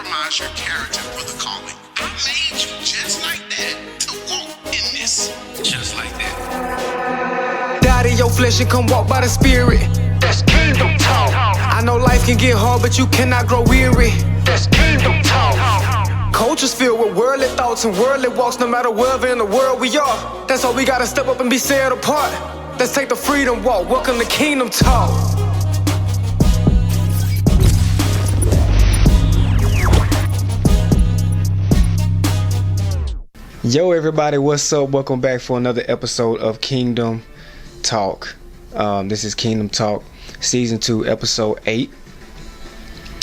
compromise your character for the calling. I made you just like that to walk in this. Just like that. Die to your flesh and come walk by the spirit. That's kingdom talk. I know life can get hard, but you cannot grow weary. That's kingdom talk. Culture's filled with worldly thoughts and worldly walks. No matter wherever in the world we are, that's why we gotta step up and be set apart. Let's take the freedom walk. Welcome to Kingdom Talk. Yo everybody, what's up? Welcome back for another episode of Kingdom Talk. This is Kingdom Talk Season 2, Episode 8.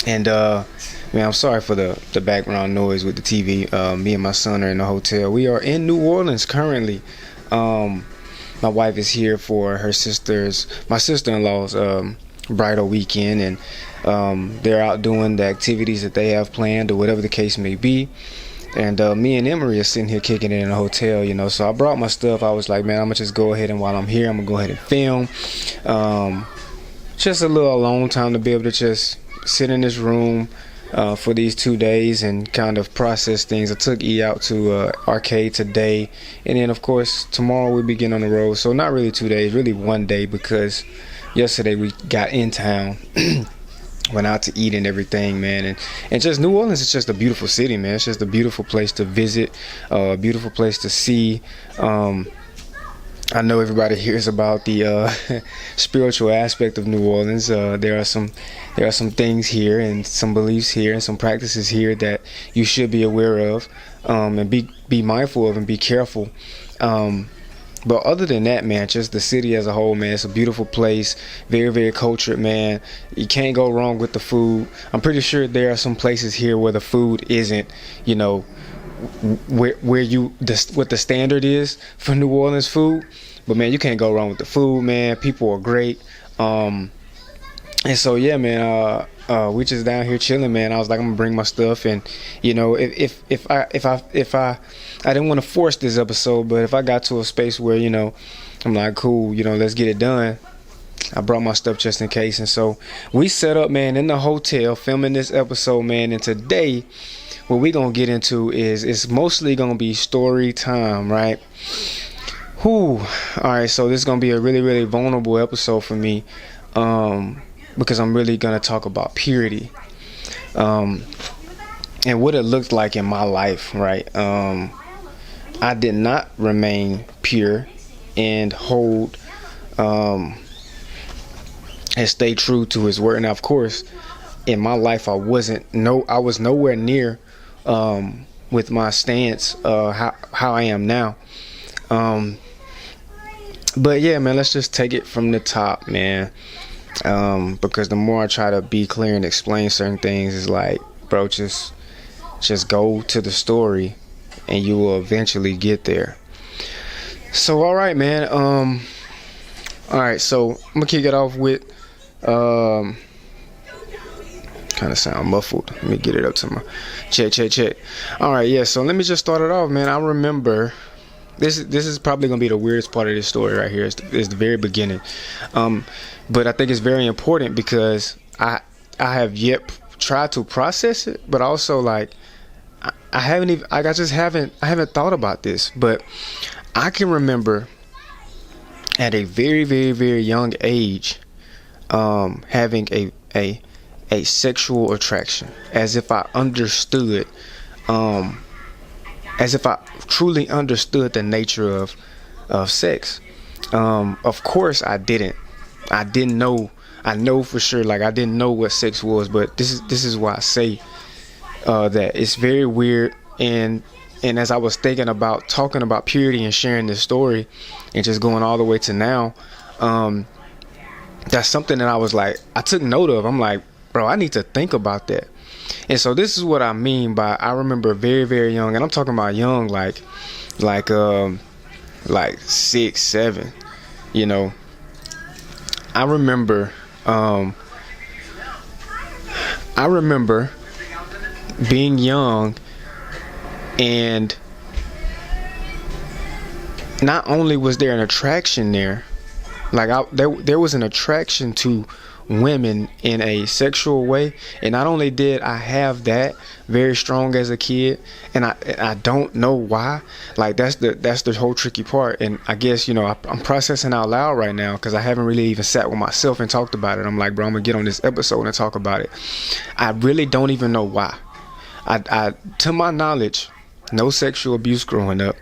And man, I'm sorry for the background noise with the TV. Me and my son are in the hotel. We are in New Orleans currently. My wife is here for my sister-in-law's bridal weekend, and they're out doing the activities that they have planned or whatever the case may be. And me and Emery are sitting here kicking it in the hotel, you know. So I brought my stuff. I was like, man, I'm gonna just go ahead, and while I'm here, I'm gonna go ahead and film. Just a little alone time to be able to just sit in this room for these 2 days and kind of process things. I took E out to arcade today, and then of course tomorrow we begin on the road. So not really 2 days, really 1 day, because yesterday we got in town. Went out to eat and everything, man, and just New Orleans is just a beautiful city, man. It's just a beautiful place to visit, a beautiful place to see. I know everybody hears about the spiritual aspect of New Orleans. There are some things here and some beliefs here and some practices here that you should be aware of, and be mindful of and be careful. But other than that, man, just the city as a whole, man, it's a beautiful place. Very, very cultured, man. You can't go wrong with the food. I'm pretty sure there are some places here where the food isn't, you know, what the standard is for New Orleans food. But man, you can't go wrong with the food, man. People are great. And so yeah, man, we just down here chilling, man. I was like, I'm gonna bring my stuff, and you know, if I didn't want to force this episode, but if I got to a space where, you know, I'm like, cool, you know, let's get it done, I brought my stuff just in case. And so we set up, man, in the hotel filming this episode, man. And today what we gonna get into is it's mostly gonna be story time, right? All right, so this is gonna be a really, really vulnerable episode for me, because I'm really gonna talk about purity, and what it looked like in my life, right? I did not remain pure and hold and stay true to his word. Now, of course, in my life, I was nowhere near with my stance how I am now. But yeah, man, let's just take it from the top, man. Because the more I try to be clear and explain certain things, it's like, bro, just go to the story and you will eventually get there. So all right, man. All right, so I'm gonna kick it off with kind of sound muffled. Let me get it up to my check. All right, yeah, so let me just start it off, man. I remember this is probably gonna be the weirdest part of this story right here. Is the very beginning. But I think it's very important because I have yet tried to process it, but also like I haven't thought about this. But I can remember at a very, very, very young age having a sexual attraction, as if I understood, as if I truly understood the nature of sex. Of course I didn't know. I know for sure, like, I didn't know what sex was, but this is why I say that it's very weird. And as I was thinking about talking about purity and sharing this story and just going all the way to now, that's something that I was like, I took note of. I'm like, bro, I need to think about that. And so this is what I mean by, I remember very, very young, and I'm talking about young, like 6, 7, you know. I remember being young, and not only was there an attraction there, like there was an attraction to women in a sexual way. And not only did I have that very strong as a kid, and I don't know why. Like that's the whole tricky part. And I guess, you know, I'm processing out loud right now because I haven't really even sat with myself and talked about it. I'm like, bro, I'm gonna get on this episode and talk about it. I really don't even know why. I to my knowledge, no sexual abuse growing up.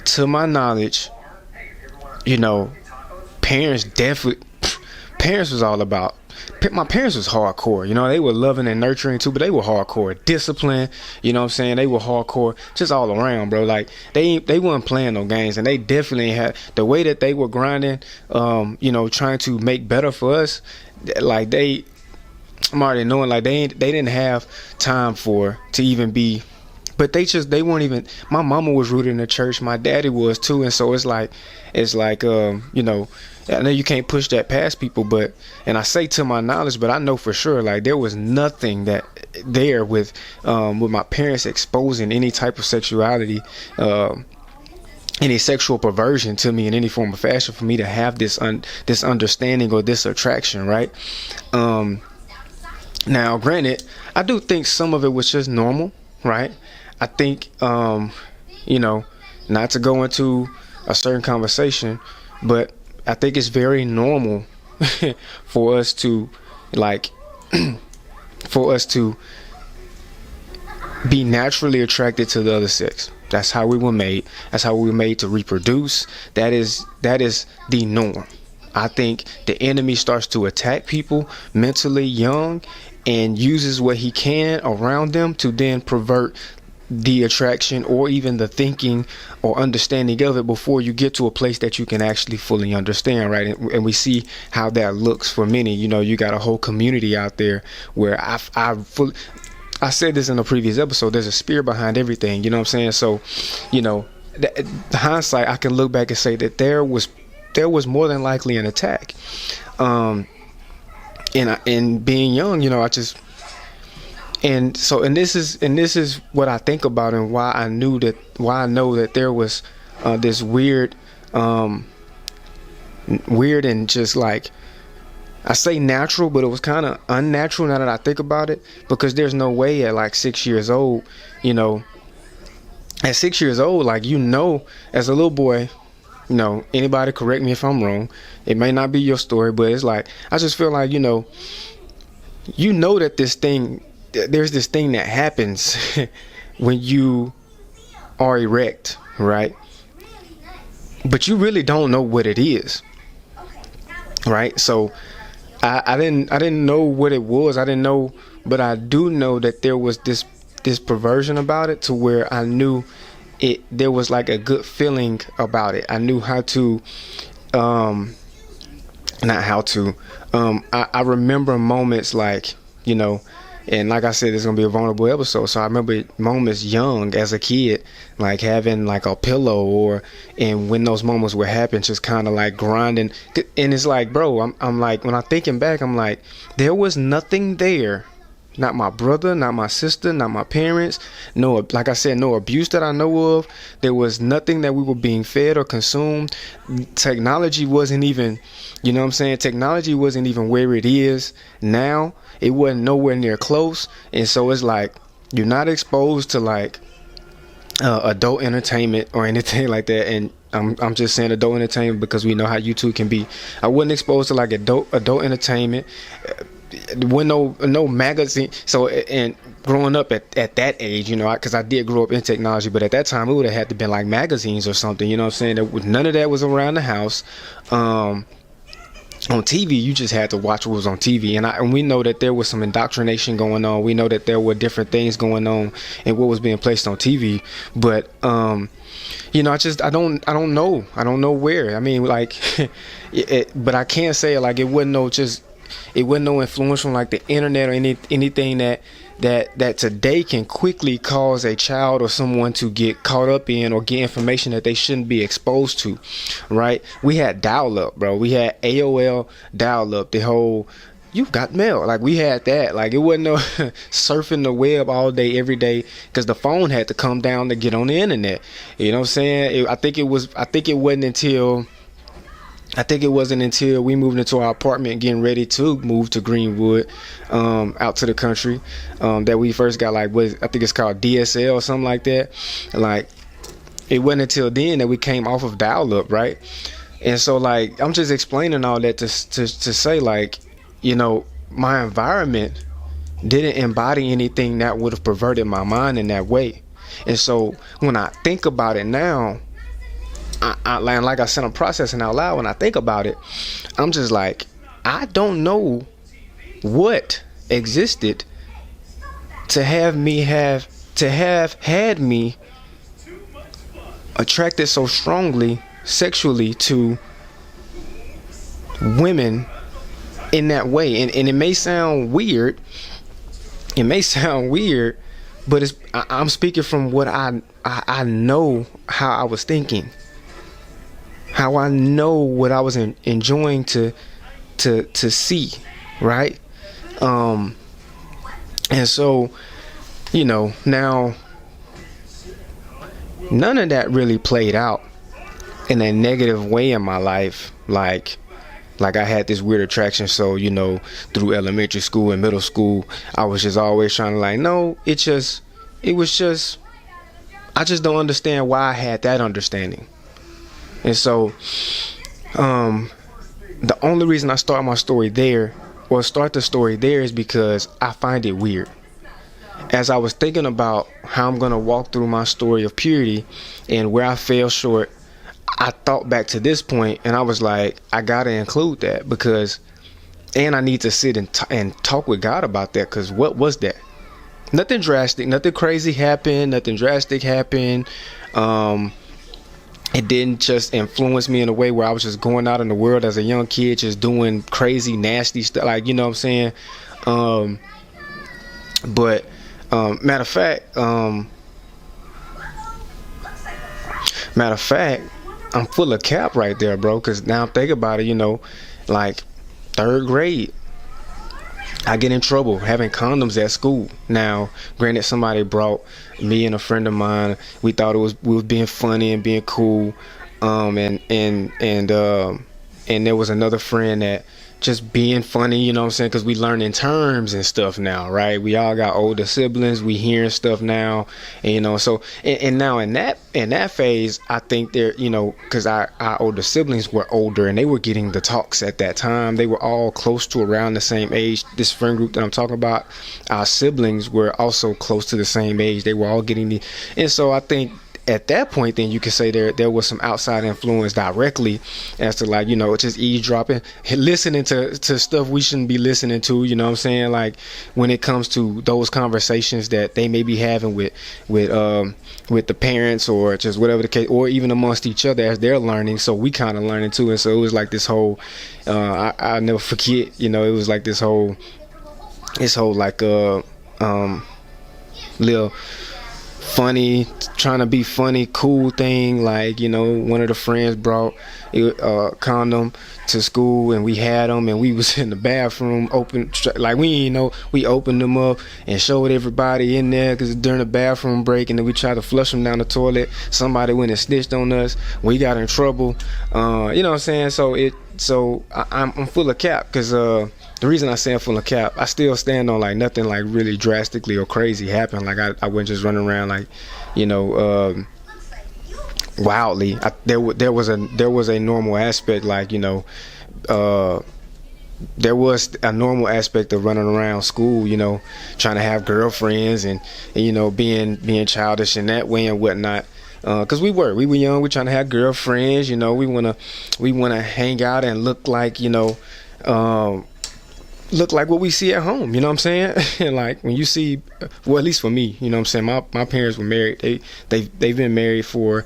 To my knowledge, you know, parents was all about. My parents was hardcore, you know, they were loving and nurturing too, but they were hardcore. Discipline, you know what I'm saying? They were hardcore just all around, bro. Like they weren't playing no games, and they definitely had the way that they were grinding, you know, trying to make better for us. Like I'm already knowing, like they didn't have time to even be. But they weren't even. My mama was rooted in the church. My daddy was too, and so it's like, you know, I know you can't push that past people, but, and I say to my knowledge, but I know for sure, like there was nothing that there with my parents exposing any type of sexuality, any sexual perversion to me in any form or fashion for me to have this understanding or this attraction, right? Now, granted, I do think some of it was just normal, right? I think, you know, not to go into a certain conversation, but I think it's very normal for us to, like, be naturally attracted to the other sex. That's how we were made. That's how we were made to reproduce. That is the norm. I think the enemy starts to attack people mentally young and uses what he can around them to then pervert the attraction or even the thinking or understanding of it before you get to a place that you can actually fully understand, right? And we see how that looks for many. You know, you got a whole community out there where I said this in a previous episode, there's a spirit behind everything, you know what I'm saying? So, you know, the hindsight, I can look back and say that there was more than likely an attack. And being young, you know, and this is what I think about and why I know that there was this weird and just like, I say natural, but it was kind of unnatural now that I think about it, because there's no way at like 6 years old, you know, at 6 years old, like, you know, as a little boy, you know, anybody correct me if I'm wrong, it may not be your story, but it's like, I just feel like, you know that there's this thing that happens when you are erect, right? But you really don't know what it is, right? So I didn't know what it was. I didn't know, but I do know that there was this perversion about it to where I knew there was like a good feeling about it. I knew how to, not how to, I remember moments like, you know, and like I said, it's going to be a vulnerable episode. So I remember moments young as a kid, like having like a pillow and when those moments were happening, just kind of like grinding. And it's like, bro, I'm like, when I'm thinking back, I'm like, there was nothing there. Not my brother, not my sister, not my parents. No, like I said, no abuse that I know of. There was nothing that we were being fed or consumed. Technology wasn't even, you know what I'm saying? Technology wasn't even where it is now. It wasn't nowhere near close. And so it's like, you're not exposed to like adult entertainment or anything like that. And I'm just saying adult entertainment because we know how YouTube can be. I wasn't exposed to like adult entertainment. When no magazine. So, and growing up at that age, you know, because I did grow up in technology, but at that time it would have had to been like magazines or something, you know what I'm saying? None of that was around the house. On TV, you just had to watch what was on TV, and we know that there was some indoctrination going on. We know that there were different things going on and what was being placed on TV, but you know, I don't know where. I mean, like, but I can't say like it wasn't no influence from like the internet or anything that today can quickly cause a child or someone to get caught up in or get information that they shouldn't be exposed to, right? We had dial-up, bro. We had AOL dial-up, the whole you've got mail. Like, we had that. Like, it wasn't no surfing the web all day, every day, because the phone had to come down to get on the internet. You know what I'm saying? I think it wasn't until I think it wasn't until we moved into our apartment, getting ready to move to Greenwood, out to the country, that we first got like I think it's called DSL or something like that. Like, it wasn't until then that we came off of dial-up, right? And so, like, I'm just explaining all that to say, like, you know, my environment didn't embody anything that would have perverted my mind in that way. And so when I think about it now, like I said, I'm processing out loud. When I think about it, I'm just like, I don't know what existed to have had me attracted so strongly sexually to women in that way. And it may sound weird. But I'm speaking from what I know, how I was thinking, how I know what I was enjoying to see, right? And so, you know, now none of that really played out in a negative way in my life, like I had this weird attraction. So, you know, through elementary school and middle school, I was just always trying to, like, no, I just don't understand why I had that understanding. And so, the only reason I start the story there is because I find it weird. As I was thinking about how I'm going to walk through my story of purity and where I fell short, I thought back to this point, and I was like, I gotta include that, because, and I need to sit and talk with God about that, because what was that? Nothing drastic, nothing crazy happened, nothing drastic happened. It didn't just influence me in a way where I was just going out in the world as a young kid, just doing crazy, nasty stuff, like, you know what I'm saying? But matter of fact, I'm full of cap right there, bro. Because now I'm thinking about it, you know, like 3rd grade, I get in trouble having condoms at school. Now, granted, somebody brought me and a friend of mine. We thought we was being funny and being cool, and there was another friend that just being funny, you know what I'm saying? Because we learning terms and stuff now, right? We all got older siblings. We hearing stuff now, and, you know. So and now in that phase, I think they're, you know, because our older siblings were older and they were getting the talks at that time. They were all close to around the same age. This friend group that I'm talking about, our siblings were also close to the same age. They were all getting and so I think at that point, then you could say there was some outside influence directly as to, like, you know, just eavesdropping, listening to stuff we shouldn't be listening to, you know what I'm saying? Like, when it comes to those conversations that they may be having with the parents, or just whatever the case, or even amongst each other as they're learning. So we kind of learning too. And so it was like this whole, I'll never forget, you know, it was like this whole like, little funny, trying to be funny, cool thing. Like, you know, one of the friends brought a condom to school, and we had them, and we was in the bathroom open, like, we opened them up and showed everybody in there, because during the bathroom break, and then we tried to flush them down the toilet. Somebody went and snitched on us. We got in trouble. You know what I'm saying? So I'm full of cap, because the reason I say I'm full of cap, I still stand on, like, nothing like really drastically or crazy happened. Like, I wasn't just running around, like, you know, wildly. There was a normal aspect, like, you know, there was a normal aspect of running around school, you know, trying to have girlfriends and you know, being childish in that way and whatnot. Cause we were young, we trying to have girlfriends, you know, we wanna hang out and look like, you know, look like what we see at home, you know what I'm saying? And like, when you see, well, at least for me, you know what I'm saying, my parents were married. They've been married for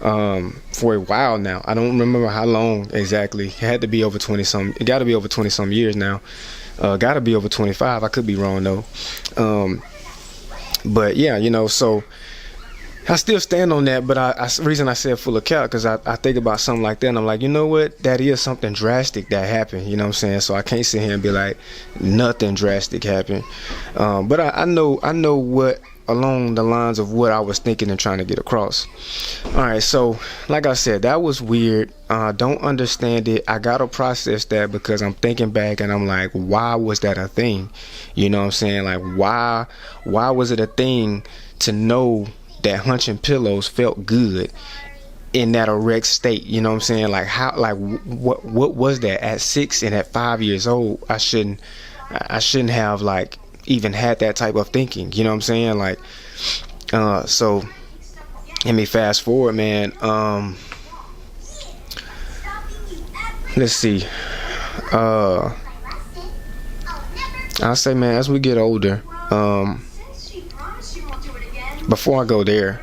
a while now. I don't remember how long exactly. It had to be over 20 some. It got to be over 20 some years now. Got to be over 25. I could be wrong though. But yeah, you know, so I still stand on that, but the reason I said full of cap, because I think about something like that, and I'm like, you know what, that is something drastic that happened, you know what I'm saying? So I can't sit here and be like, nothing drastic happened. But I know what along the lines of what I was thinking and trying to get across. All right, so like I said, that was weird. Don't understand it. I gotta process that because I'm thinking back and I'm like, why was that a thing? You know what I'm saying? Like, why was it a thing to know that hunching pillows felt good in that erect state? You know what I'm saying? Like, how, like, what was that at 6 and at 5 years old? I shouldn't have like even had that type of thinking. You know what I'm saying? Like, so let me fast forward, man. Let's see. I'll say, man, as we get older, before I go there,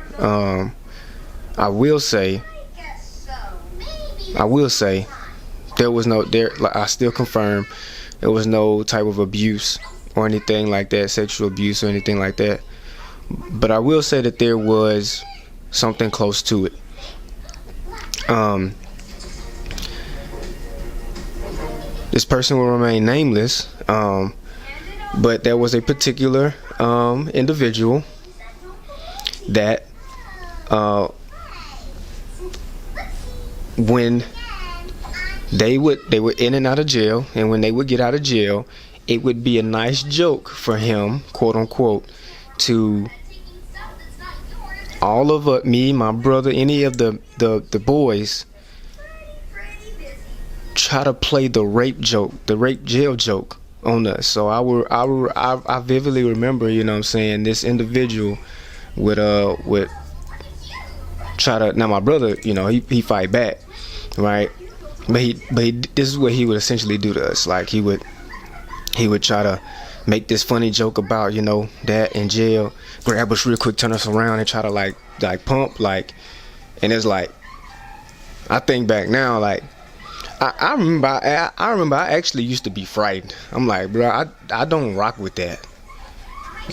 I will say there was no like, I still confirm there was no type of abuse or anything like that, sexual abuse or anything like that. But I will say that there was something close to it. This person will remain nameless, but there was a particular individual that when they were in and out of jail, and when they would get out of jail, it would be a nice joke for him, quote unquote, to all of me, my brother, any of the boys, try to play the rape jail joke on us. So I vividly remember, you know what I'm saying, this individual would try to, now my brother, you know, he fight back, right? But he this is what he would essentially do to us. Like, he would try to make this funny joke about, you know, that in jail, grab us real quick, turn us around, and try to like pump, like, and it's like, I think back now, like, I remember I actually used to be frightened. I'm like, bro, I don't rock with that.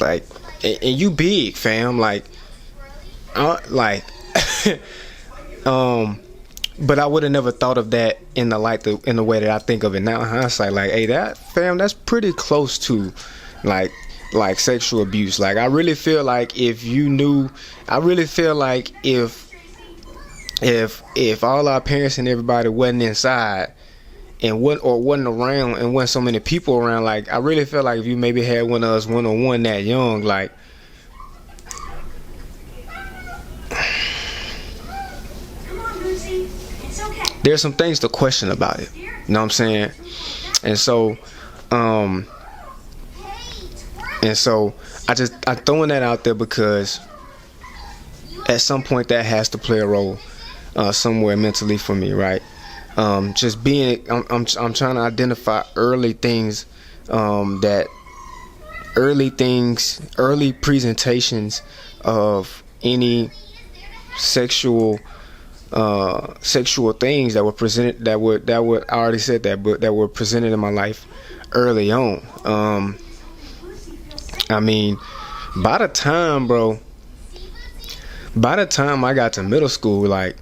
Like, and you big, fam, like, but I would have never thought of that in the way that I think of it now in hindsight. Like, hey, that's pretty close to like sexual abuse. Like, I really feel like if all our parents and everybody wasn't inside and wasn't around and wasn't so many people around, like, I really feel like if you maybe had one of us one-on-one that young, like, there's some things to question about it. You know what I'm saying? And so I'm throwing that out there because at some point that has to play a role somewhere mentally for me, right? Just being, I'm trying to identify early things, early presentations of any sexual things that were presented, I already said that, but that were presented in my life early on. I mean, by the time I got to middle school, like,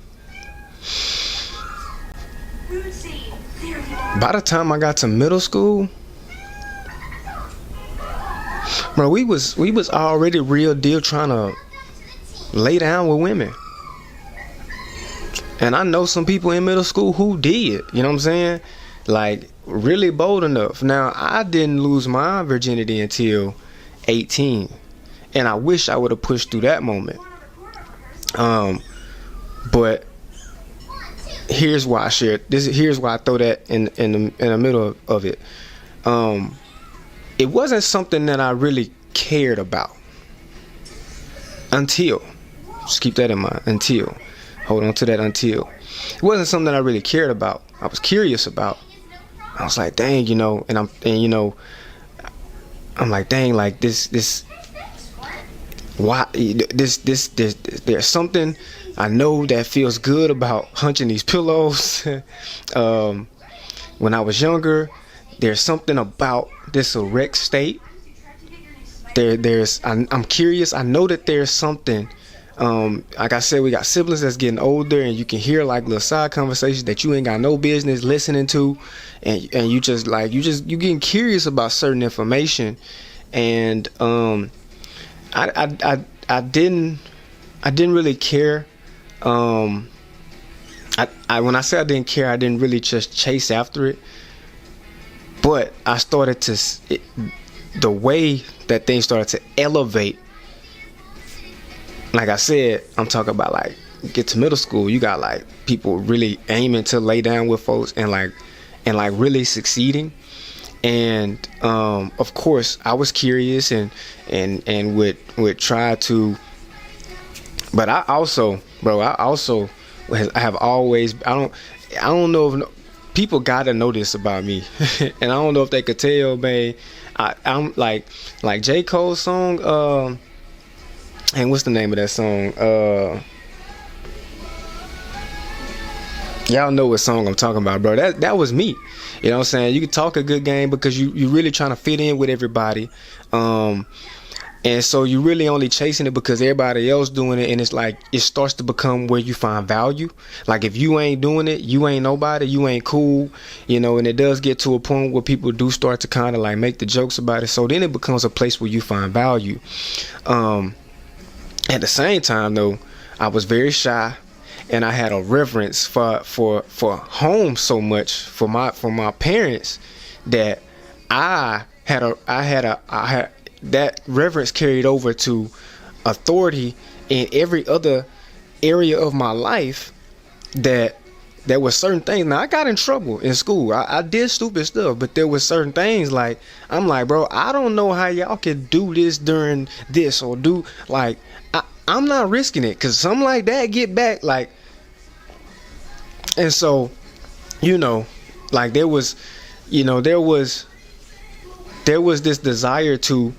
bro, we was already real deal trying to lay down with women. And I know some people in middle school who did, you know what I'm saying? Like, really bold enough. Now, I didn't lose my virginity until 18. And I wish I would have pushed through that moment. But here's why I shared this. Here's why I throw that in the middle of it. It wasn't something that I really cared about until, just keep that in mind, until. Hold on to that until. It wasn't something that I really cared about. I was curious about. I was like, dang, you know, I'm like, dang, like this why there's something I know that feels good about hunching these pillows. When I was younger, there's something about this erect state. I'm curious. I know that there's something. Like I said, we got siblings that's getting older, and you can hear like little side conversations that you ain't got no business listening to, and you getting curious about certain information, and I didn't really care. I when I say I didn't care, I didn't really just chase after it. But I started to the way that things started to elevate. Like I said, I'm talking about like get to middle school, you got like people really aiming to lay down with folks and like really succeeding. And of course I was curious and would try to, but I also have always, I don't know if people gotta know this about me and I don't know if they could tell, man. I'm like J. Cole's song, and what's the name of that song? Y'all know what song I'm talking about, bro. That was me. You know what I'm saying? You can talk a good game because you really trying to fit in with everybody. And so you really only chasing it because everybody else doing it, and it's like it starts to become where you find value. Like if you ain't doing it, you ain't nobody, you ain't cool, you know. And it does get to a point where people do start to kind of like make the jokes about it. So then it becomes a place where you find value. At the same time though, I was very shy, and I had a reverence for home so much, for my parents, that I had that reverence carried over to authority in every other area of my life. That there were certain things. Now I got in trouble in school. I did stupid stuff, but there were certain things like I'm like, bro, I don't know how y'all can do this during this or do like I'm not risking it because something like that get back like. And so, you know, like there was this desire to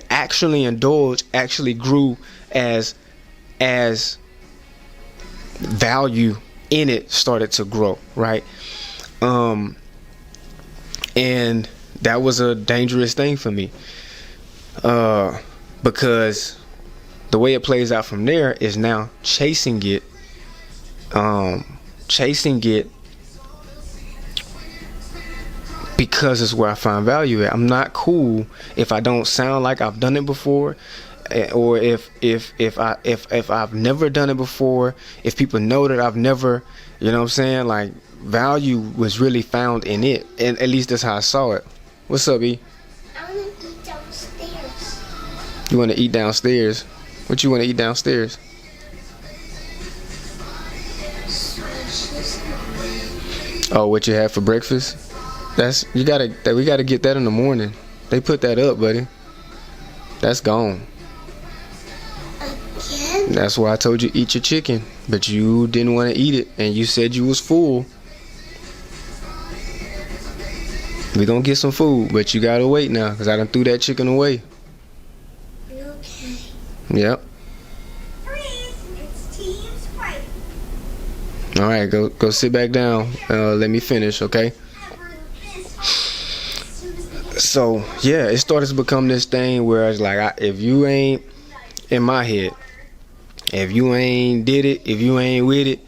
actually indulge actually grew as value in it started to grow, right? And that was a dangerous thing for me, because the way it plays out from there is now chasing it because it's where I find value at. I'm not cool if I don't sound like I've done it before, or if I've never done it before, if people know that I've never, you know what I'm saying, like value was really found in it, and at least that's how I saw it. What's up, E? I want to eat downstairs. You want to eat downstairs? What you want to eat downstairs? Oh, what you had for breakfast? We gotta get that in the morning. They put that up, buddy. That's gone. Again? That's why I told you eat your chicken, but you didn't want to eat it, and you said you was full. We gonna get some food, but you gotta wait now, because I done threw that chicken away. Okay. Yep. Freeze! It's team's fight. All right, go sit back down. Let me finish, okay? So yeah, it started to become this thing where it's like, if you ain't in my head, if you ain't did it, if you ain't with it,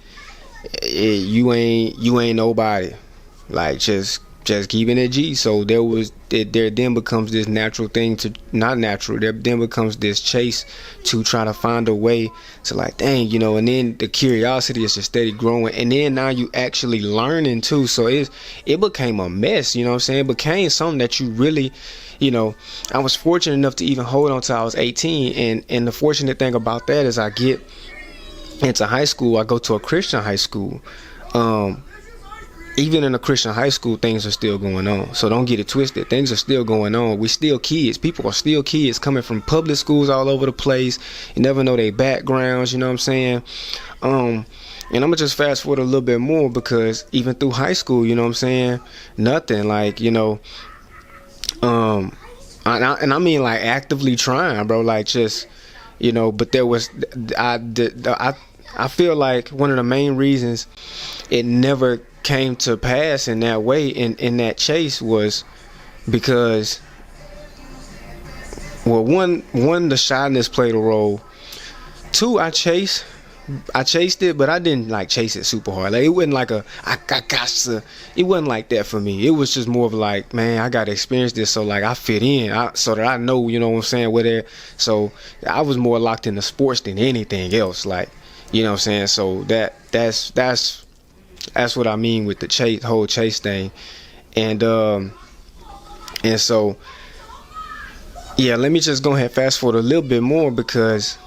you ain't nobody. Like just keeping it G. So there then becomes this natural thing to not natural. There then becomes this chase to try to find a way to like, dang, you know. And then the curiosity is just steady growing. And then now you actually learning too. So it became a mess. You know what I'm saying? It became something that you really, you know. I was fortunate enough to even hold on till I was 18. And the fortunate thing about that is I get into high school. I go to a Christian high school. Even in a Christian high school, things are still going on. So don't get it twisted. Things are still going on. We still kids. People are still kids coming from public schools all over the place. You never know their backgrounds, you know what I'm saying? And I'm going to just fast forward a little bit more, because even through high school, you know what I'm saying? Nothing like, you know, and I mean like actively trying, bro. Like just, you know, but there was, I feel like one of the main reasons it never came to pass in that way, in that chase, was because, well, one the shyness played a role. Two, I chase I chased it, but I didn't like chase it super hard. Like it wasn't like I got to. It wasn't like that for me. It was just more of like, man, I got to experience this, so like I fit in, so that I know, you know what I'm saying, where there. So I was more locked into sports than anything else. Like, you know what I'm saying. So that's what I mean with the whole chase thing, and so yeah. Let me just go ahead and fast forward a little bit more because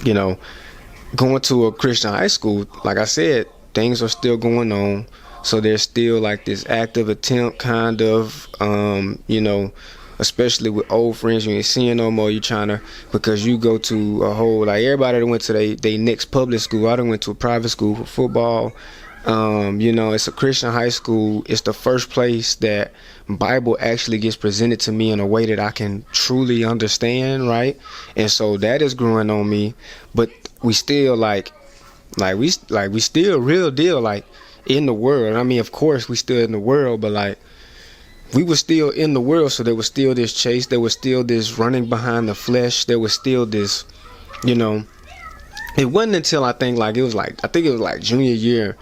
you know, going to a Christian high school, like I said, things are still going on. So there's still like this active attempt kind of, you know, especially with old friends you ain't seeing no more. You trying to, because you go to a whole, like everybody that went to they next public school. I done went to a private school for football. You know, it's a Christian high school. It's the first place that Bible actually gets presented to me in a way that I can truly understand, right? And so that is growing on me. But we still we still real deal, like in the world. I mean, of course we still in the world, but like we were still in the world. So there was still this chase. There was still this running behind the flesh. There was still this, you know. It wasn't until I think it was like junior year.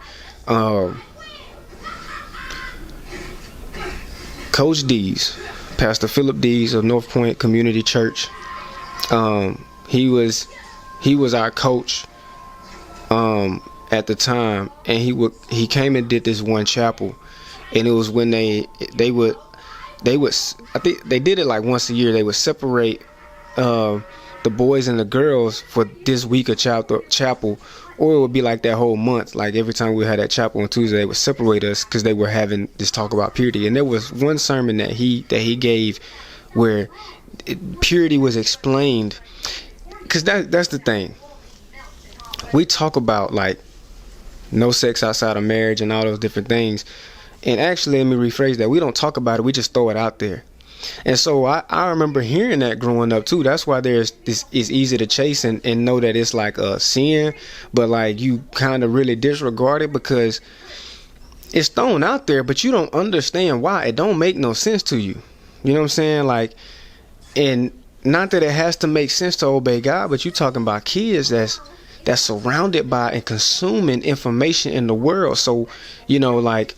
Coach Dees, Pastor Philip Dees of North Point Community Church, he was our coach at the time, and he came and did this one chapel, and it was when they would I think they did it like once a year. They would separate the boys and the girls for this week of chapel, or it would be like that whole month. Like every time we had that chapel on Tuesday, they would separate us because they were having this talk about purity. And there was one sermon that he gave where purity was explained, because that's the thing. We talk about like no sex outside of marriage and all those different things, and actually, let me rephrase that. We don't talk about it. We just throw it out there. And so I remember hearing that growing up too. That's why it's easy to chase and know that it's like a sin, but like you kind of really disregard it because it's thrown out there, but you don't understand why. It don't make no sense to you. You know what I'm saying? Like, and not that it has to make sense to obey God, but you talking about kids that's surrounded by and consuming information in the world. So, you know, like,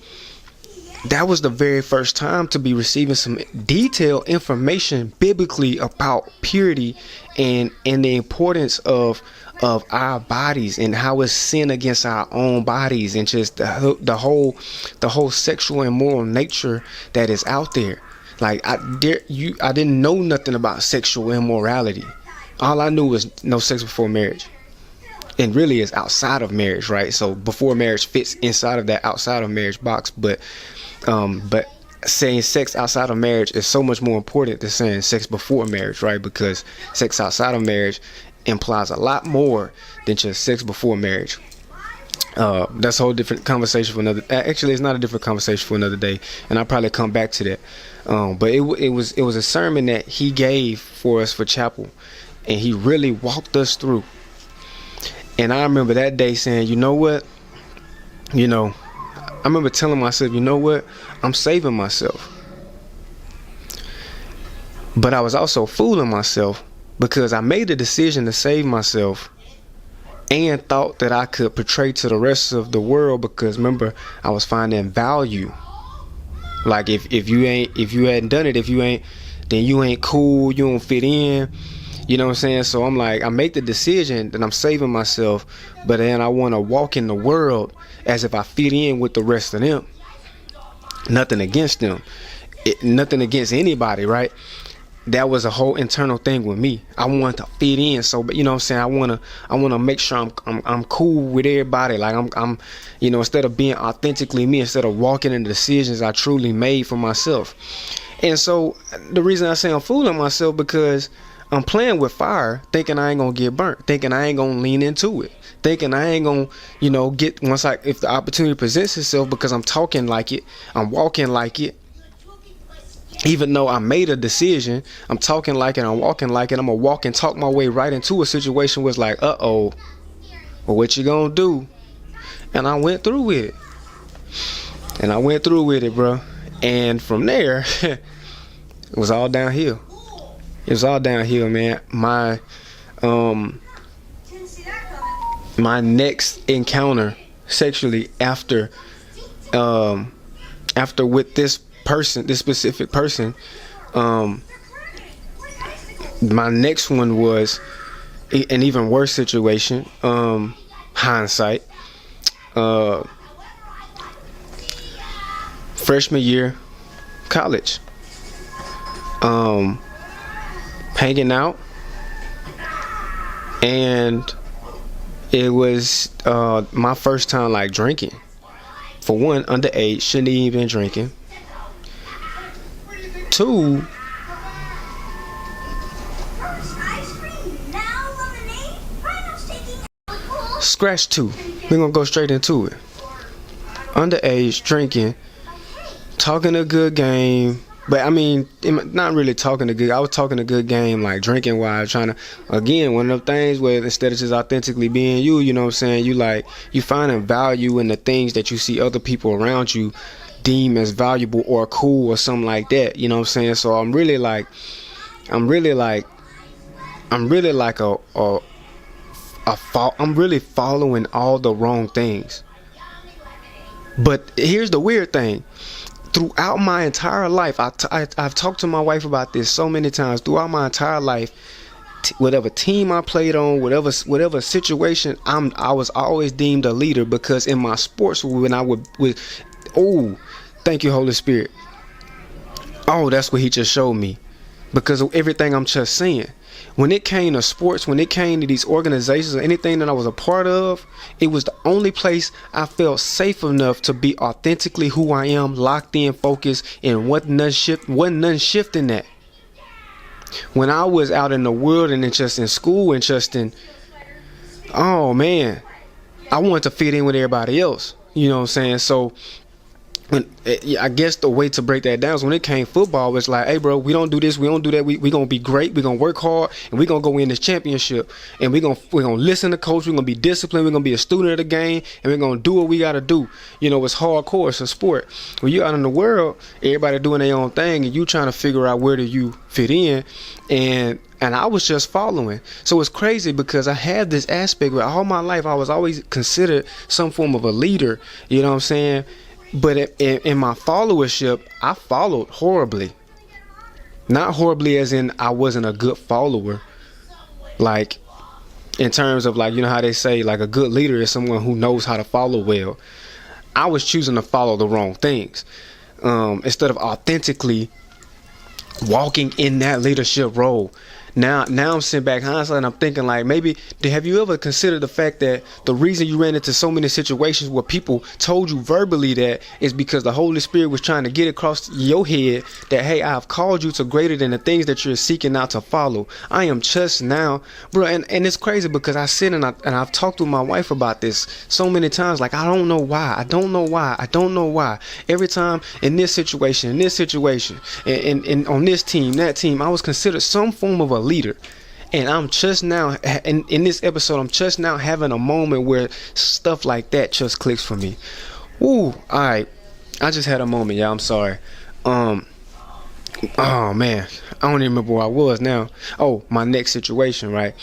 that was the very first time to be receiving some detailed information biblically about purity and the importance of our bodies and how it's sin against our own bodies, and just the whole sexual and moral nature that is out there. Like I didn't know nothing about sexual immorality. All I knew was no sex before marriage. And really is outside of marriage, right? So before marriage fits inside of that outside of marriage box, but saying sex outside of marriage is so much more important than saying sex before marriage, right? Because sex outside of marriage implies a lot more than just sex before marriage. That's a whole different conversation for another. Actually, it's not a different conversation for another day, and I'll probably come back to that. But it was a sermon that he gave for us for chapel, and he really walked us through. And I remember that day saying, you know what? You know, I remember telling myself, you know what? I'm saving myself. But I was also fooling myself because I made the decision to save myself and thought that I could portray to the rest of the world, because remember, I was finding value. Like if you hadn't done it, then you ain't cool, you don't fit in. You know what I'm saying? So I'm like, I make the decision that I'm saving myself, but then I want to walk in the world as if I fit in with the rest of them. Nothing against them. Nothing against anybody, right? That was a whole internal thing with me. I wanted to fit in, so you know what I'm saying, I want to make sure I'm cool with everybody. Like I'm you know, instead of being authentically me, instead of walking in the decisions I truly made for myself. And so the reason I say I'm fooling myself, because I'm playing with fire, thinking I ain't gonna get burnt, thinking I ain't gonna lean into it, thinking I ain't gonna, you know, get if the opportunity presents itself, because I'm talking like it, I'm walking like it. Even though I made a decision, I'm talking like it, I'm walking like it. I'm gonna walk and talk my way right into a situation where it's like, well, what you gonna do? And I went through with it. Bro. And from there, it was all downhill. It was all downhill, man. My my next encounter sexually after with this specific person, my next one was an even worse situation. Hindsight. Freshman year, college. Hanging out, and it was my first time like drinking. For one, underage, shouldn't even been drinking. Two, scratch two. We're gonna go straight into it. Underage, drinking, talking a good game. But I mean, not really talking a good. I was talking a good game, like drinking while trying to. Again, one of those things where instead of just authentically being you, you know what I'm saying? You finding value in the things that you see other people around you deem as valuable or cool or something like that. You know what I'm saying? So I'm really like I'm really following all the wrong things. But here's the weird thing. Throughout my entire life, I've talked to my wife about this so many times. Throughout my entire life, whatever team I played on, whatever situation, I was always deemed a leader, because in my sports, when I would thank you, Holy Spirit. Oh, that's what he just showed me, because of everything I'm just saying. When it came to sports, when it came to these organizations or anything that I was a part of, it was the only place I felt safe enough to be authentically who I am, locked in, focused, and wasn't none shifting that. When I was out in the world and just in school and just in, oh man, I wanted to fit in with everybody else. You know what I'm saying? So I guess the way to break that down is when it came football, it's like, hey bro, we don't do this, we don't do that, we gonna be great, we gonna work hard, and we gonna go win this championship, and we're gonna listen to coach, we're gonna be disciplined, we're gonna be a student of the game, and we're gonna do what we gotta do. You know, it's hardcore, it's a sport. When you're out in the world, everybody doing their own thing, and you trying to figure out where do you fit in, and I was just following. So it's crazy because I had this aspect where all my life I was always considered some form of a leader, you know what I'm saying? But in my followership, I followed horribly. Not horribly as in I wasn't a good follower. Like, in terms of, like, you know how they say, like, a good leader is someone who knows how to follow well. I was choosing to follow the wrong things. Instead of authentically walking in that leadership role. Now I'm sitting back hindsight and I'm thinking, like, maybe have you ever considered the fact that the reason you ran into so many situations where people told you verbally that is because the Holy Spirit was trying to get across your head that, hey, I've called you to greater than the things that you're seeking out to follow. I am just now, bro, and it's crazy because I sit and I've talked with my wife about this so many times. Like, I don't know why. Every time in this situation, and on this team, that team, I was considered some form of a leader. And I'm just now in this episode, I'm just now having a moment where stuff like that just clicks for me. Ooh, alright. I just had a moment, y'all. I'm sorry. Oh man, I don't even remember where I was now. Oh, my next situation, right?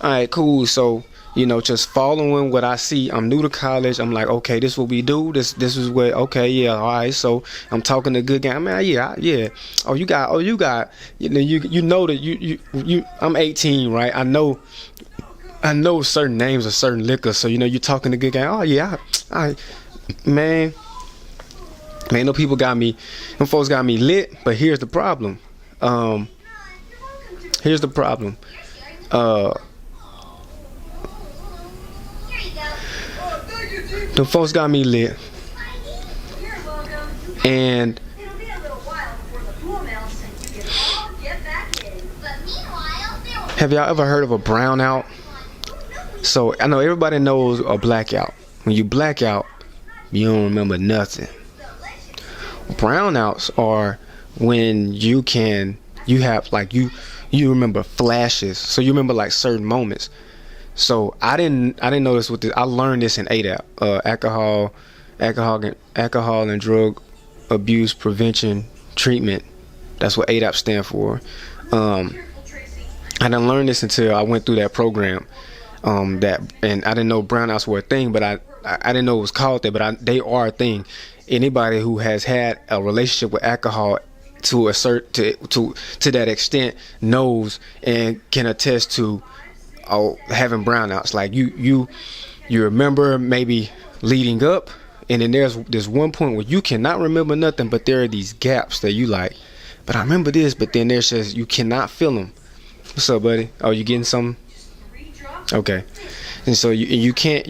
Alright, cool. So, you know, just following what I see. I'm new to college. I'm like, okay, this is what we do. This is what. Okay, yeah, all right. So I'm talking a good game. Man, yeah. Oh, you got. You know that you. I'm 18, right? I know certain names of certain liquors. So you know you're talking a good game. Oh yeah, man. No people got me. Them folks got me lit. But here's the problem. The folks got me lit, and have y'all ever heard of a brownout? So I know everybody knows a blackout. When you black out, you don't remember nothing. Brownouts are when you have like you remember flashes, so you remember like certain moments. So I didn't know this with this. I learned this in ADAP, alcohol and drug abuse prevention treatment. That's what ADAP stand for. I didn't learn this until I went through that program. that, and I didn't know brownouts were a thing, but I didn't know it was called that, but they are a thing. Anybody who has had a relationship with alcohol to that extent knows and can attest to having brownouts. Like you remember maybe leading up, and then there's one point where you cannot remember nothing, but there are these gaps that you like, but I remember this, but then there's just, you cannot feel them. What's up, buddy? Oh, you getting something? Okay. And so you just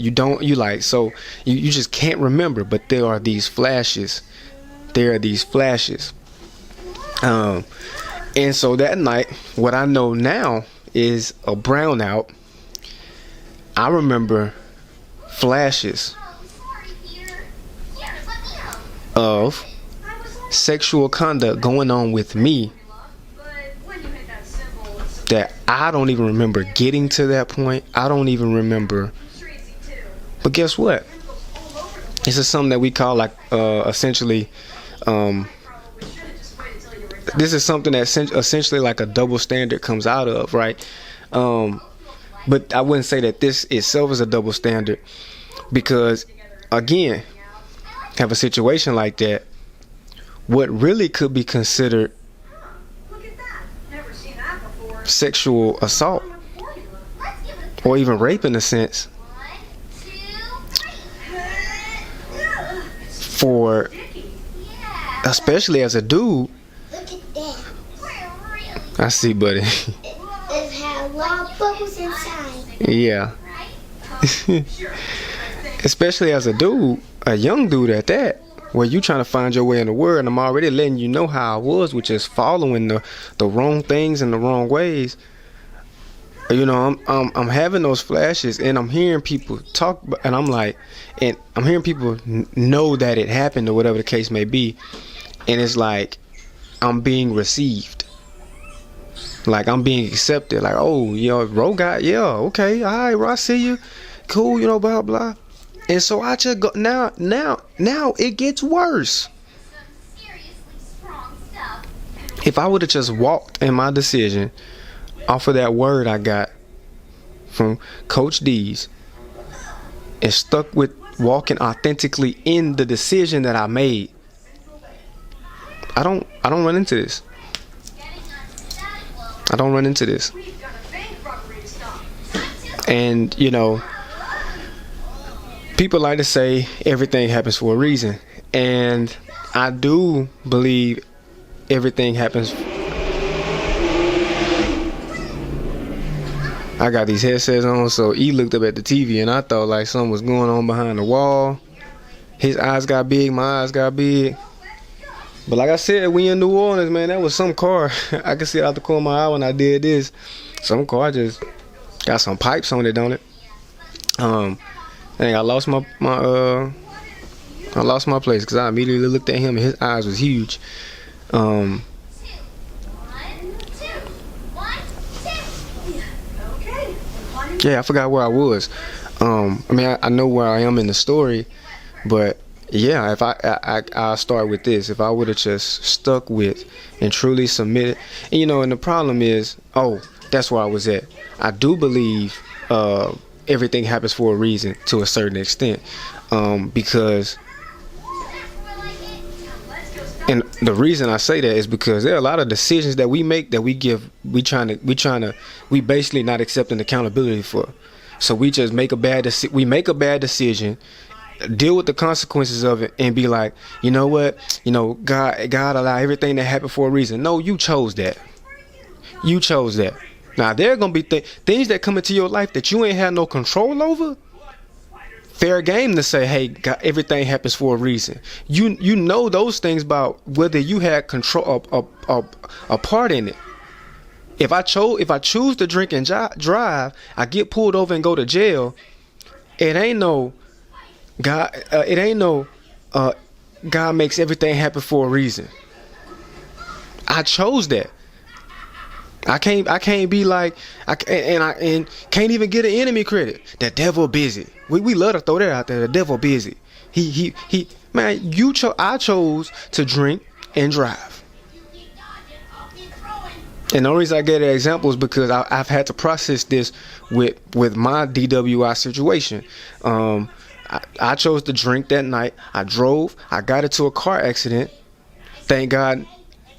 can't remember, but there are these flashes. And so that night, what I know now is a brownout. I remember flashes of sexual conduct going on with me that I don't even remember getting to that point. I don't even remember. But guess what? This is something that we call like essentially this is something that essentially like a double standard comes out of, right? But I wouldn't say that this itself is a double standard, because again, have a situation like that, what really could be considered sexual assault or even rape in a sense, for especially as a dude. Look at that. I see, buddy. It had wild bubbles inside. Yeah. Especially as a dude, a young dude at that, where you trying to find your way in the world, and I'm already letting you know how I was, which is following the wrong things in the wrong ways. You know, I'm having those flashes, and I'm hearing people talk, and I'm like, and I'm hearing people know that it happened or whatever the case may be, and it's like I'm being received, like I'm being accepted, like, oh, you know, Ro got, yeah, okay, all right, Ro, I see you, cool, you know, blah blah. And so I just go, now it gets worse. If I would have just walked in my decision off of that word I got from Coach D's and stuck with walking authentically in the decision that I made, I don't run into this. I don't run into this. And you know, people like to say everything happens for a reason, and I do believe everything happens. I got these headsets on, so he looked up at the TV, and I thought like something was going on behind the wall. His eyes got big, my eyes got big. But like I said, we in New Orleans, man, that was some car. I could see it out the corner of my eye when I did this. Some car just got some pipes on it, don't it? I lost my place because I immediately looked at him and his eyes was huge. Yeah, I forgot where I was. I mean, I know where I am in the story, but yeah, if I'll start with this. If I would have just stuck with and truly submitted, and you know, and the problem is, that's where I was at. I do believe everything happens for a reason to a certain extent, because, and the reason I say that is because there are a lot of decisions that we make that we basically not accepting accountability for. So we just make a bad decision, deal with the consequences of it, and be like, you know what, you know, God allow everything to happen for a reason. No, you chose that. You chose that. Now there are gonna be things that come into your life that you ain't had no control over. Fair game to say, hey, God, everything happens for a reason. You know those things about whether you had control a part in it. If I choose to drink and drive, I get pulled over and go to jail. It ain't no God. God makes everything happen for a reason. I chose that. I can't be like and can't even get an enemy credit. The devil busy. We love to throw that out there. The devil busy. He man, I chose to drink and drive. And the only reason I gave that example is because I've had to process this with my DWI situation. I chose to drink that night. I drove. I got into a car accident. Thank God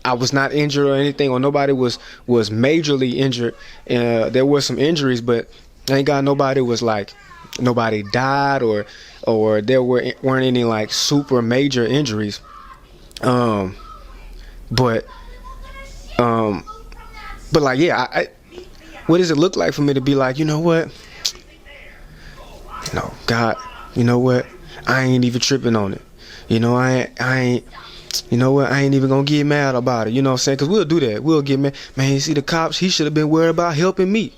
I was not injured or anything, or nobody was majorly injured. There were some injuries, but thank God nobody died or there weren't any like super major injuries. But like, yeah, what does it look like for me to be like, you know what? No, God, you know what? I ain't even tripping on it. You know, I ain't, you know what? I ain't even gonna get mad about it. You know what I'm saying? Because we'll do that. We'll get mad. Man, you see the cops, he should have been worried about helping me.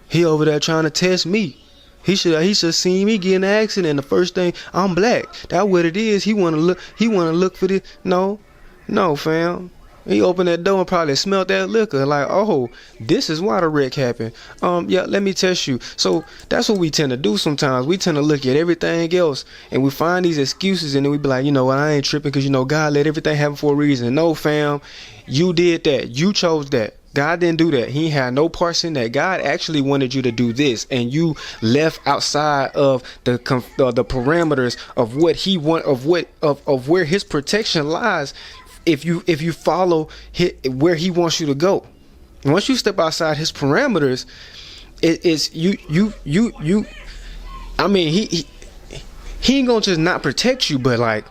He over there trying to test me. He should seen me get in an accident. The first thing, I'm black. That's what it is. He wanna look for this. No, fam. He opened that door and probably smelled that liquor. Like, oh, this is why the wreck happened. Yeah, let me test you. So that's what we tend to do sometimes. We tend to look at everything else and we find these excuses, and then we be like, you know what, I ain't tripping because, you know, God let everything happen for a reason. No, fam, you did that. You chose that. God didn't do that. He had no parts in that. God actually wanted you to do this, and you left outside of the parameters of what He want, of where His protection lies. If you follow where He wants you to go, once you step outside His parameters, it's you. I mean, he ain't gonna just not protect you, but like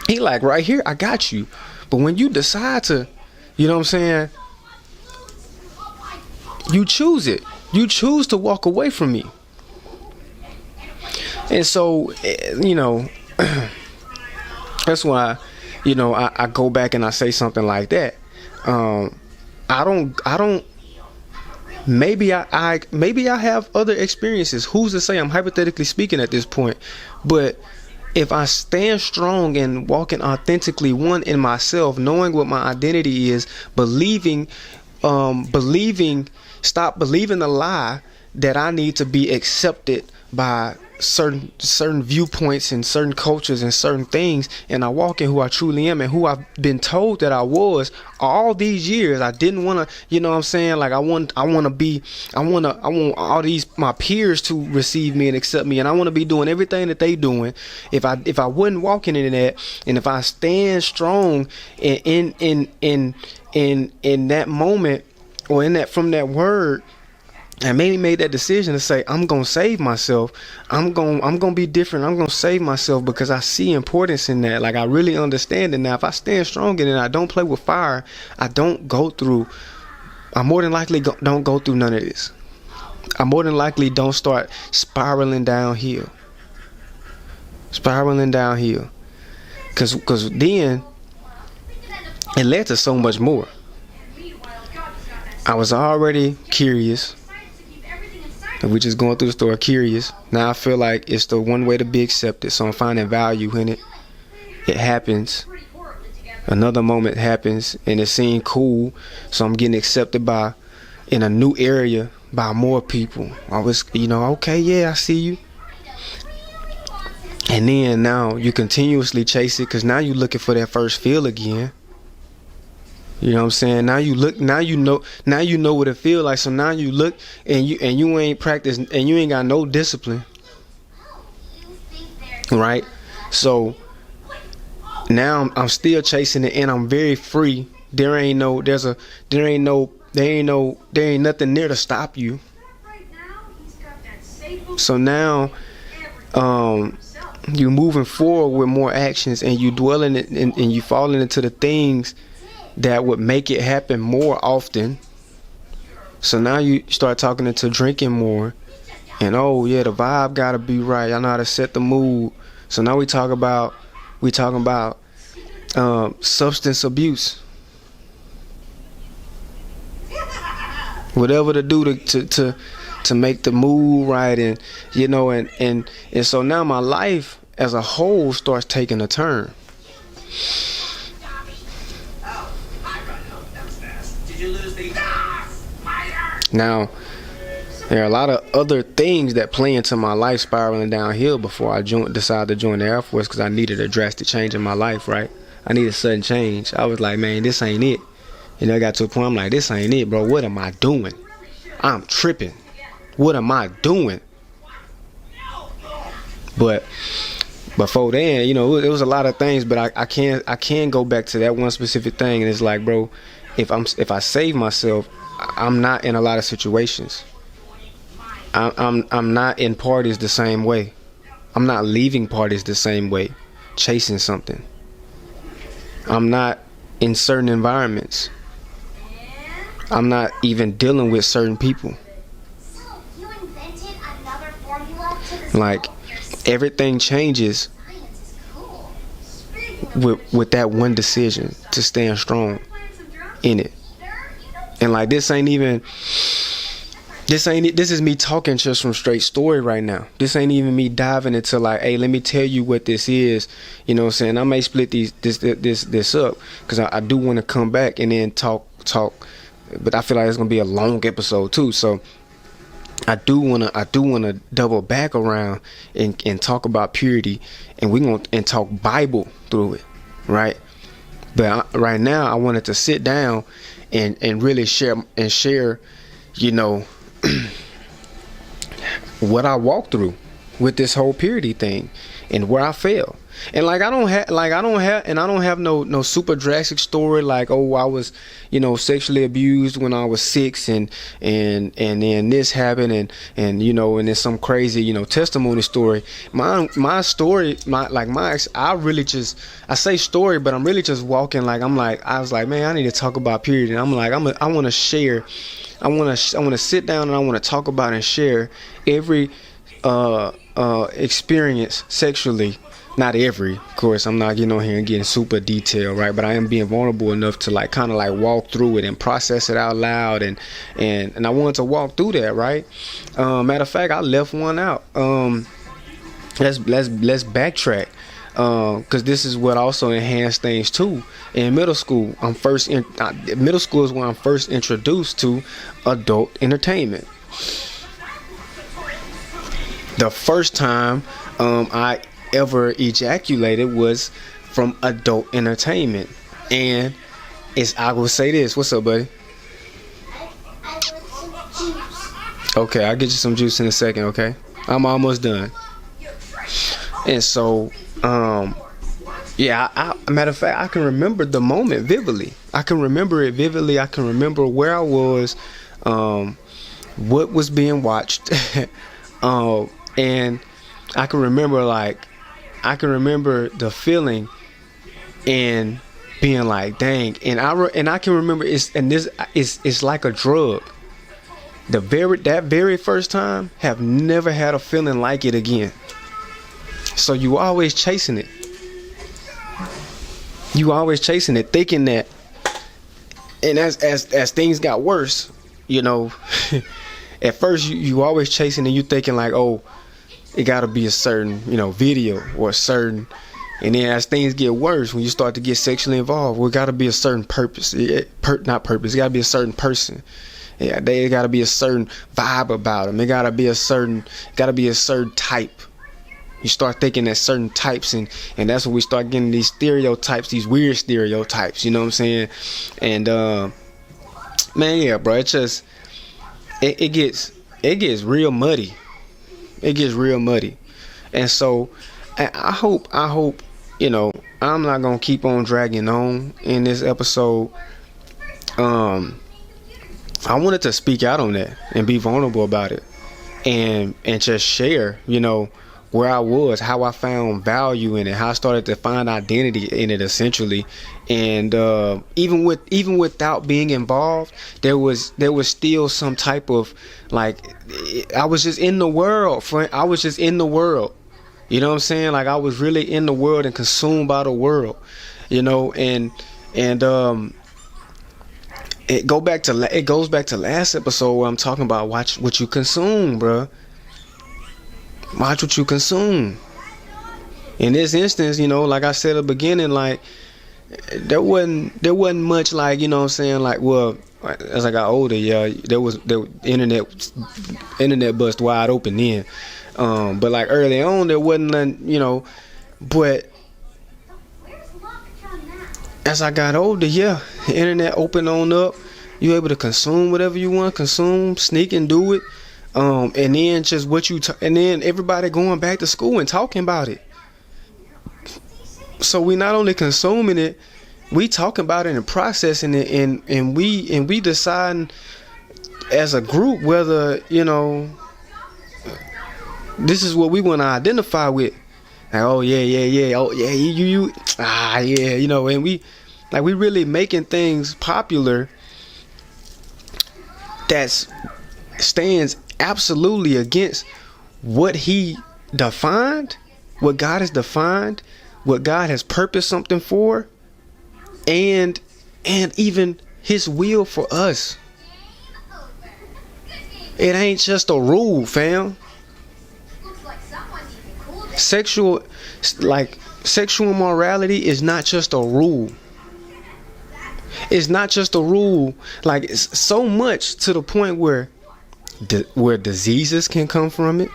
He like, right here, I got you. But when you decide to, you know what I'm saying, you choose it. You choose to walk away from me. And so, you know, that's why, you know, I go back and I say something like that. I don't. Maybe I have other experiences. Who's to say? I'm hypothetically speaking at this point, but if I stand strong and walking authentically, one, in myself, knowing what my identity is, stop believing the lie that I need to be accepted by certain viewpoints and certain cultures and certain things, and I walk in who I truly am and who I've been told that I was all these years. I didn't want to, you know what I'm saying, like I want all these my peers to receive me and accept me, and I want to be doing everything that they doing. If I wasn't walking in that, and if I stand strong in that moment, or in that, from that word, I made that decision to say, I'm gonna save myself. I'm gonna be different. I'm gonna save myself because I see importance in that. Like, I really understand it now. If I stand strong in it, I don't play with fire. I more than likely don't go through none of this. I more than likely don't start spiraling downhill. Cause then it led to so much more. I was already curious. If we just going through the store curious, now I feel like it's the one way to be accepted, so I'm finding value in it. It happens. Another moment happens and it seemed cool, so I'm getting accepted in a new area by more people. I was, you know, okay, yeah, I see you. And then now you continuously chase it, because now you're looking for that first feel again. You know what I'm saying? Now you know what it feels like. So now you look and you ain't practiced and you ain't got no discipline. Right? So now I'm still chasing it, and I'm very free. There ain't nothing there to stop you. So now you moving forward with more actions, and you dwelling it and you falling into the things that would make it happen more often. So now you start talking into drinking more, and oh yeah, the vibe gotta be right. I know how to set the mood. So now we talking about substance abuse, whatever to do to make the mood right, and you know, and so now my life as a whole starts taking a turn. Now, there are a lot of other things that play into my life spiraling downhill before I decided to join the Air Force, because I needed a drastic change in my life, right? I needed a sudden change. I was like, man, this ain't it. And I got to a point, I'm like, this ain't it, bro. What am I doing? I'm tripping. What am I doing? But before then, you know, it was a lot of things, but I can go back to that one specific thing, and it's like, bro, if I save myself, I'm not in a lot of situations. I'm not in parties the same way. I'm not leaving parties the same way, chasing something. I'm not in certain environments. I'm not even dealing with certain people. Like, everything changes with that one decision to stand strong in it. And like, this is me talking just from straight story right now. This ain't even me diving into like, hey, let me tell you what this is. You know what I'm saying? I may split this up because I do want to come back and then talk, but I feel like it's gonna be a long episode too. So I do wanna double back around and talk about purity, and we gonna talk Bible through it, right? But right now I wanted to sit down and really share, you know, what I walked through with this whole purity thing and where I fell. And like, I don't have no super drastic story like, oh, I was, you know, sexually abused when I was 6 and then this happened and you know, and then some crazy, you know, testimony story. My story, I really just, I say story, but I'm really just walking like, I was like, man, I need to talk about purity. And I'm like, I want to share. I want to sit down and I want to talk about and share every experience sexually. Not every, of course, I'm not getting on here and getting super detailed, right? But I am being vulnerable enough to like kind of like walk through it and process it out loud, and I wanted to walk through that, right? Matter of fact, I left one out. Let's backtrack, because this is what also enhanced things too. In middle school, middle school is when I'm first introduced to adult entertainment. The first time I ever ejaculated was from adult entertainment, and I will say this. What's up, buddy? I want some juice. Okay, I'll get you some juice in a second. Okay, I'm almost done. And so, yeah, matter of fact, I can remember the moment vividly. I can remember it vividly. I can remember where I was, what was being watched, and I can remember the feeling and being like, dang. And I can remember it's like a drug. That very first time, have never had a feeling like it again. So you always chasing it. You always chasing it, thinking that. And as things got worse, you know, at first you always chasing and you thinking like, oh, it got to be a certain, you know, video or a certain, and then as things get worse, when you start to get sexually involved, well, it got to be a certain purpose, not purpose. It got to be a certain person. Yeah, they got to be a certain vibe about them. It got to be a certain type. You start thinking that certain types, and that's when we start getting these stereotypes, these weird stereotypes. You know what I'm saying? And man, yeah, bro, it just it gets real muddy. It gets real muddy. And so I hope, you know, I'm not gonna keep on dragging on in this episode. I wanted to speak out on that and be vulnerable about it, and just share, you know, where I was, how I found value in it, how I started to find identity in it, essentially. And even without being involved, there was still some type of like, I was just in the world, friend. I was just in the world. You know what I'm saying? Like, I was really in the world and consumed by the world. You know, and it goes back to last episode where I'm talking about watch what you consume, bruh. Watch what you consume. In this instance, you know, like I said at the beginning, like there wasn't much, like, you know what I'm saying, like, well, as I got older, yeah, the internet bust wide open then. But like early on, there wasn't none, you know, but as I got older, the internet opened on up. You able to consume whatever you want to consume, sneak and do it. And then just what you and then everybody going back to school and talking about it. So we not only consuming it, we talking about it and processing it, and we deciding as a group whether, you know, this is what we want to identify with. Like, oh yeah, oh yeah, you yeah, you know, and we really making things popular that stands absolutely against what he defined, what God has defined, what God has purposed something for, and even his will for us. It ain't just a rule, fam. Sexual morality is not just a rule. It's not just a rule. Like, it's so much to the point where diseases can come from it.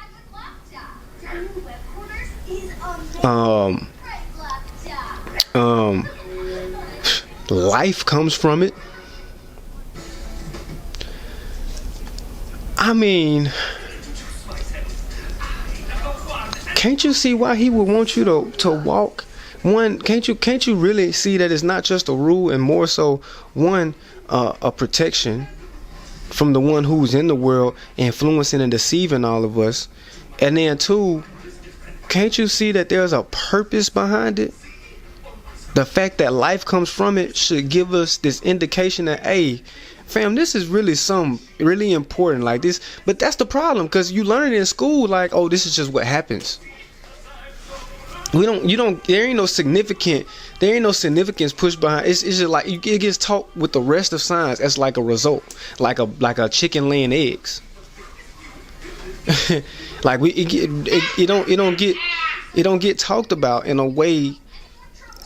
Life comes from it. I mean, can't you see why he would want you to walk? One, can't you really see that it's not just a rule, and more so, one, a protection from the one who's in the world, influencing and deceiving all of us. And then two, can't you see that there's a purpose behind it? The fact that life comes from it should give us this indication that, hey, fam, this is really really important, like this. But that's the problem, because you learn it in school, like, oh, this is just what happens. There ain't no significance pushed behind. It's just like it gets taught with the rest of science as like a result, like a chicken laying eggs. Like it don't get talked about in a way,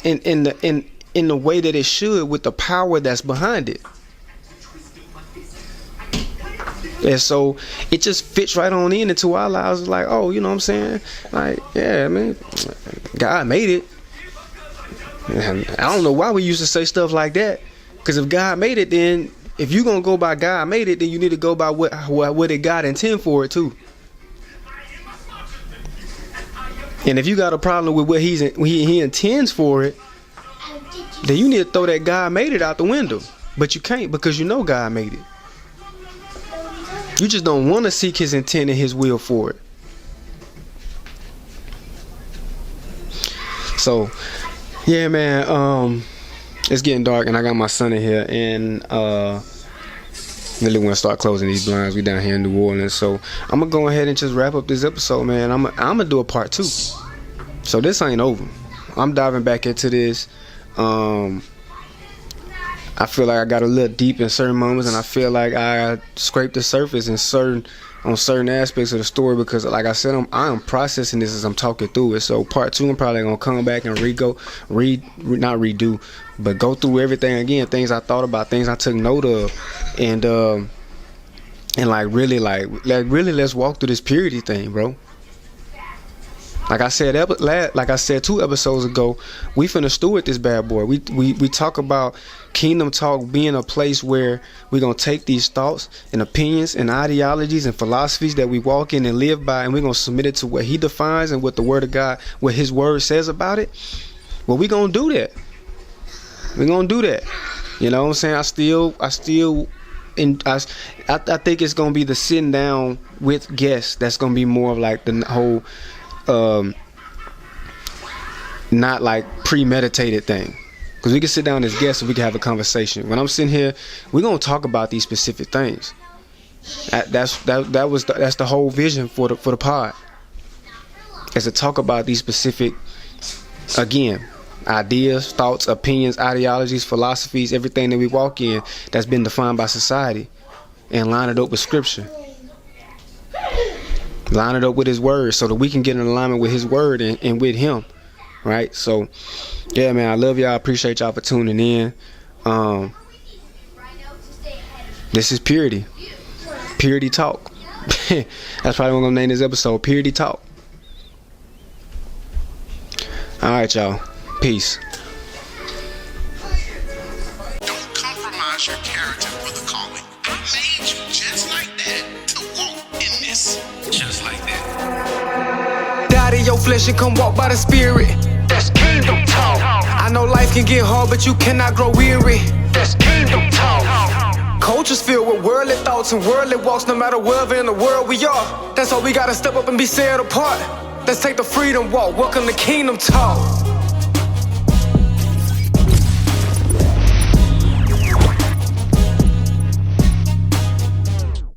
in the way that it should, with the power that's behind it. And so it just fits right on into our lives. It's like, oh, you know what I'm saying? Like, yeah, man, God made it. And I don't know why we used to say stuff like that. Because if God made it, then if you're going to go by God made it, then you need to go by what did God intend for it too. And if you got a problem with what he intends for it, then you need to throw that God made it out the window. But you can't, because you know God made it. You just don't want to seek his intent and his will for it. So, yeah, man, it's getting dark and I got my son in here, and really want to start closing these blinds. We down here in New Orleans, so I'm gonna go ahead and just wrap up this episode, man. I'm gonna do a part 2. So this ain't over. I'm diving back into this. I feel like I got a little deep in certain moments, and I feel like I scraped the surface on certain aspects of the story, because, like I said, I'm processing this as I'm talking through it. So part 2, I'm probably gonna come back and not redo, but go through everything again, things I thought about, things I took note of, and really let's walk through this purity thing, bro. Like I said 2 episodes ago, we finna steward this bad boy. We talk about Kingdom Talk being a place where we're gonna take these thoughts and opinions and ideologies and philosophies that we walk in and live by, and we're gonna submit it to what he defines and what the Word of God, what his Word says about it. Well, we're gonna do that. We're gonna do that. You know what I'm saying? I think it's gonna be the sitting down with guests that's gonna be more of like the whole not like premeditated thing, because we can sit down as guests and we can have a conversation. When I'm sitting here, we're gonna talk about these specific things. That's the whole vision for the pod, is to talk about these specific, again, ideas, thoughts, opinions, ideologies, philosophies, everything that we walk in that's been defined by society, and line it up with scripture. Line it up with his word, so that we can get in alignment with his word and with him, right? So, yeah, man, I love y'all. I appreciate y'all for tuning in. This is Purity Talk. That's probably what I'm gonna name this episode, Purity Talk. All right, y'all. Peace. Exercise your character for the calling. I made you just like that to walk in this. Just like that. Die to your flesh and come walk by the spirit. That's kingdom talk. I know life can get hard, but you cannot grow weary. That's kingdom talk. Culture's filled with worldly thoughts and worldly walks. No matter wherever in the world we are, that's why we gotta step up and be set apart. Let's take the freedom walk. Welcome to Kingdom Talk.